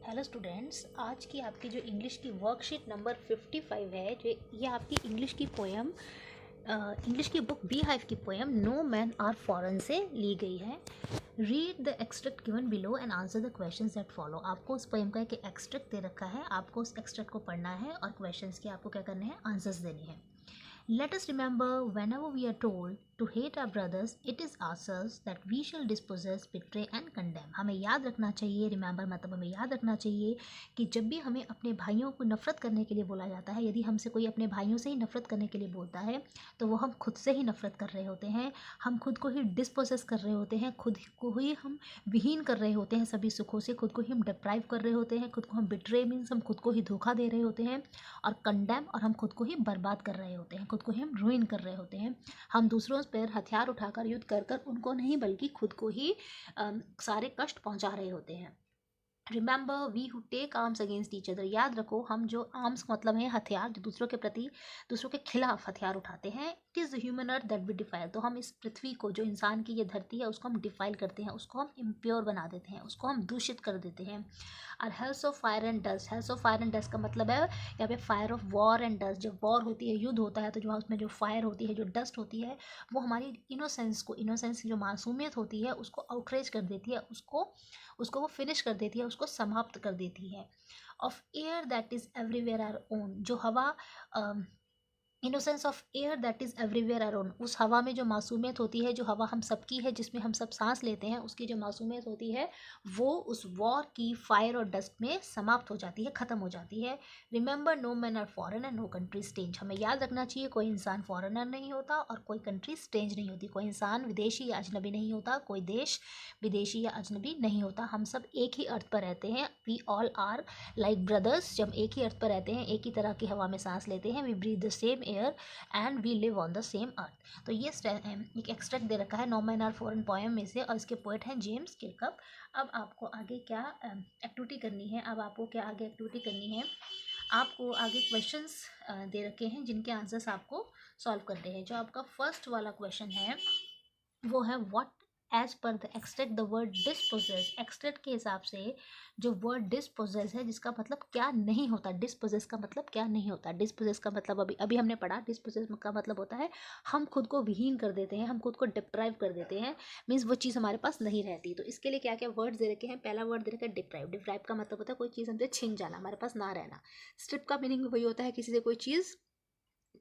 Hello students, आज की आपकी जो इंग्लिश की वर्कशीट नंबर 55 है, जो ये आपकी इंग्लिश की पोएम इंग्लिश की बुक बी हाइव की poem no man are foreign से ली गई है। Read the extract given below and answer the questions that follow. आपको उस पोएम का एक एक्सट्रैक्ट दे रखा है, आपको उस एक्सट्रैक्ट को पढ़ना है और क्वेश्चंस के आपको क्या करने हैं, आंसर्स देने हैं। Let us remember whenever we are told to hate our brothers, it is ourselves that we shall dispossess, betray and condemn. हमें याद रखना चाहिए, रिमेंबर मतलब हमें याद रखना चाहिए कि जब भी हमें अपने भाइयों को नफरत करने के लिए बोला जाता है, यदि हमसे कोई अपने भाइयों से ही नफरत करने के लिए बोलता है तो वो हम खुद से ही नफरत कर रहे होते हैं, हम खुद को ही डिस्पोसेस कर रहे होते हैं, खुद को ही हम विहीन कर रहे होते हैं सभी सुखों से, खुद को ही हम डिप्राइव कर रहे होते हैं, खुद को हम बिट्रे मीन्स हम खुद को ही धोखा दे रहे होते हैं, और कंडेम और हम खुद को ही बर्बाद कर रहे होते हैं, खुद को ही हम रुइन कर रहे होते हैं। हम दूसरों पर हथियार उठाकर युद्ध कर कर उनको नहीं बल्कि खुद को ही सारे कष्ट पहुंचा रहे होते हैं। Remember we who take arms against each other, याद रखो हम जो आर्म्स मतलब है हथियार, जो दूसरों के प्रति दूसरों के खिलाफ हथियार उठाते हैं। It is the human earth that we defile, तो हम इस पृथ्वी को, जो इंसान की ये धरती है, उसको हम डिफाइल करते हैं, उसको हम इम्प्योर बना देते हैं, उसको हम दूषित कर देते हैं। और hells of fire and dust, hells of fire and dust का मतलब है यहाँ पे fire of war and dust. जब वॉर होती है, युद्ध होता है, तो जो उसमें जो फायर होती है, जो डस्ट होती है, वो हमारी इनोसेंस को, इनोसेंस की जो मासूमियत होती है उसको आउटरेज कर देती है, उसको वो फिनिश कर देती है, उसको समाप्त कर देती है। Of air that is everywhere our own, जो हवा innocence of air that is everywhere around, उस हवा में जो मासूमियत होती है, जो हवा हम सबकी है, जिसमें हम सब सांस लेते हैं, उसकी जो मासूमियत होती है वो उस वॉर की फायर और डस्ट में समाप्त हो जाती है, ख़त्म हो जाती है। Remember no man are foreign and no country strange, हमें याद रखना चाहिए कोई इंसान फॉरेनर नहीं होता और कोई कंट्री स्ट्रेंज नहीं होती, कोई इंसान विदेशी या अजनबी नहीं होता, कोई देश विदेशी या अजनबी नहीं होता। हम सब एक ही अर्थ पर रहते हैं, we all are like brothers. जब एक ही अर्थ पर रहते हैं, एक ही तरह की हवा में सांस लेते हैं, we breathe the same air and we live on the same earth. तो ये एक एक्सट्रैक्ट दे रखा है no man are Foreign poem में से, और इसके पोएट हैं जेम्स किरकप। अब आपको आगे क्या एक्टिविटी करनी है, अब आपको क्या आगे एक्टिविटी करनी है, आपको आगे क्वेश्चंस दे रखे हैं जिनके आंसर्स आपको सॉल्व करने हैं। जो आपका फर्स्ट वाला क्वेश्चन है वो है what as per the extract the word disposes. Extract के हिसाब से जो वर्ड डिस्पोजेस है, जिसका मतलब क्या नहीं होता, डिस्पोजेस का मतलब क्या नहीं होता। डिस्पोजेस का मतलब अभी अभी हमने पढ़ा, डिस्पोजेस का मतलब होता है हम खुद को विहीन कर देते हैं, हम खुद को डिप्राइव कर देते हैं, मीन्स वो चीज़ हमारे पास नहीं रहती। तो इसके लिए क्या क्या वर्ड्स दे रखे हैं, पहला वर्ड दे रखा है डिप्राइव। डिप्राइव का मतलब होता है कोई चीज़ हमसे छिन जाना, हमारे पास ना रहना। स्ट्रिप का मीनिंग वही होता है किसी से कोई चीज़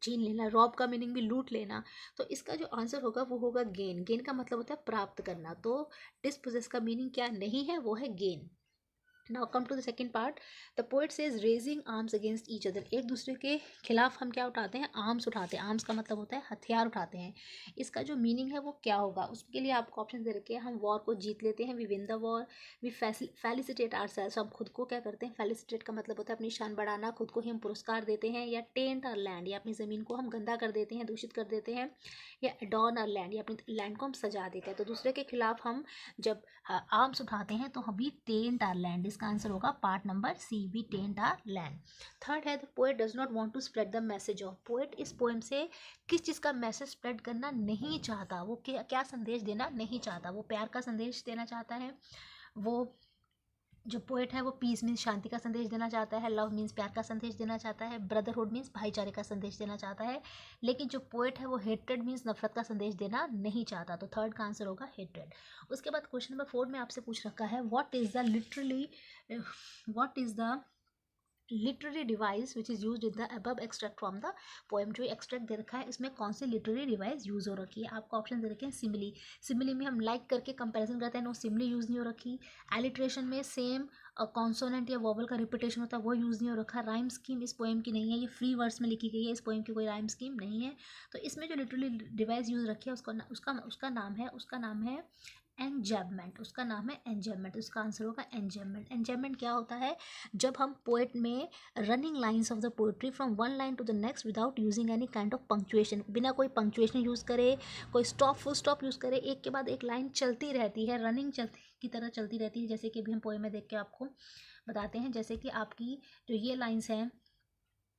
छीन लेना। रॉब का मीनिंग भी लूट लेना। तो इसका जो आंसर होगा वो होगा गेन। गेन का मतलब होता है प्राप्त करना। तो डिस्पोजेस का मीनिंग क्या नहीं है, वो है gain. Now come to the second part. The poet says raising arms against each other, एक दूसरे के खिलाफ हम क्या उठाते हैं, आर्म्स उठाते हैं। आर्म्स का मतलब होता है हथियार उठाते हैं। इसका जो मीनिंग है वो क्या होगा, उसके लिए आपको ऑप्शन दे रखे हैं। हम वॉर को जीत लेते हैं, we win the war, we felicitate ourselves, हम खुद को क्या करते हैं, फेलिसिटेट का मतलब होता है अपनी शान बढ़ाना, खुद को ही हम पुरस्कार देते हैं, या टेंट आवर लैंड, या अपनी ज़मीन को हम गंदा कर देते हैं, दूषित कर देते हैं, या एडॉर्न आवर लैंड, या अपनी लैंड को हम सजा देते हैं। तो दूसरे के खिलाफ हम जब आर्म्स उठाते हैं तो हम भी टेंट आवर लैंड, इसका आंसर होगा part number C, we tend our land. Third है the poet does not want to spread the message of, poet इस पोएम से किस चीज़ का मैसेज स्प्रेड करना नहीं चाहता, वो क्या संदेश देना नहीं चाहता। वो प्यार का संदेश देना चाहता है, वो जो पोएट है वो पीस मीन्स शांति का संदेश देना चाहता है, लव मीन्स प्यार का संदेश देना चाहता है, ब्रदरहुड मीन्स भाईचारे का संदेश देना चाहता है। लेकिन जो पोएट है वो हेट्रेड मीन्स नफरत का संदेश देना नहीं चाहता। तो थर्ड का आंसर होगा हेट्रेड। उसके बाद क्वेश्चन नंबर 4 में आपसे पूछ रखा है what is the literary device which is use in the above extract from the poem. जो एक्सट्रैक्ट दे रखा है इसमें कौन सी लिटरेरी डिवाइस यूज़ हो रखी है। आपको ऑप्शन दे रखे हैं सिमिली। सिमिली में हम लाइक करके कंपैरिजन करते हैं, नो सिमिली यूज़ नहीं हो रखी। एलिट्रेशन में सेम कॉन्सोनेंट या वोवल का रिपीटेशन होता है, वो यूज़ नहीं हो रखा। राइम स्कीम इस पोएम की नहीं है, ये फ्री वर्ड्स में लिखी गई है, इस पोएम की कोई राइम स्कीम नहीं है। तो इसमें जो लिटरेरी डिवाइस यूज़ रखी है उसका नाम है एंजैबमेंट। उसका नाम है एंजैबमेंट, उसका आंसर होगा एंजैबमेंट। एंजैबमेंट क्या होता है, जब हम पोएट में running lines of the poetry from one line to the next without using any kind of punctuation, बिना कोई पंक्चुएशन यूज़ करे, कोई स्टॉप फुल स्टॉप यूज़ करे, एक के बाद एक लाइन चलती रहती है, रनिंग चलती की तरह चलती रहती है। जैसे कि अभी हम पोएम में देख के आपको बताते हैं, जैसे कि आपकी जो ये लाइन्स हैं,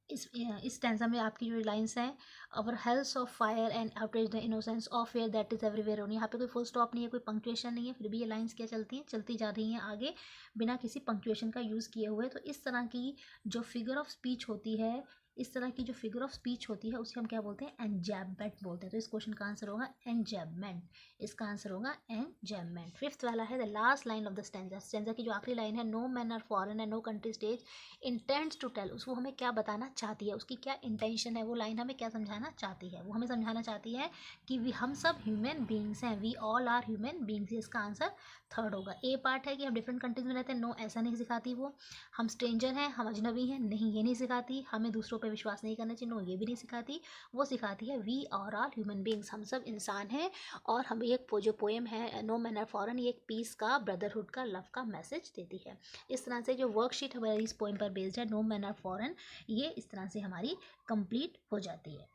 इस स्टैंजा में आपकी जो लाइन्स हैं, our hells of fire and outrage the innocence of fair that is everywhere own. यहाँ पे कोई फुल स्टॉप नहीं है, कोई पंक्चुएशन नहीं है, फिर भी ये लाइन्स क्या चलती हैं, चलती जा रही हैं आगे बिना किसी पंक्चुएशन का यूज़ किए हुए। तो इस तरह की जो फिगर ऑफ स्पीच होती है, इस तरह की जो फिगर ऑफ स्पीच होती है उसे हम क्या बोलते हैं, एंजैबमेंट बोलते हैं। तो इस क्वेश्चन का आंसर होगा एंजैबमेंट, इसका आंसर होगा एंजैबमेंट। फिफ्थ वाला है the last line of the stanza, stanza की जो आखिरी लाइन है, no man are foreign and no country stage intends to tell, उसको हमें क्या बताना चाहती है, उसकी क्या इंटेंशन है, वो लाइन हमें क्या समझाना चाहती है। वो हमें समझाना चाहती है कि हम सब ह्यूमन बींग्स हैं, we all are human beings. इसका आंसर थर्ड होगा। ए पार्ट है कि हम डिफरेंट कंट्रीज में रहते हैं, नो ऐसा नहीं सिखाती वो। हम स्ट्रेंजर हैं, हम अजनबी हैं, नहीं ये नहीं सिखाती। हमें दूसरों पर विश्वास नहीं करना चाहिए, नो ये भी नहीं सिखाती। वो सिखाती है we are all human beings, हम सब इंसान हैं। और हमें एक जो पोएम है नो मैन आर फॉरेन, ये एक पीस का, ब्रदरहुड का, लव का मैसेज देती है। इस तरह से जो वर्कशीट हमारी इस पोएम पर बेस्ड है, नो मैन आर फॉरेन, ये इस तरह से हमारी कंप्लीट हो जाती है।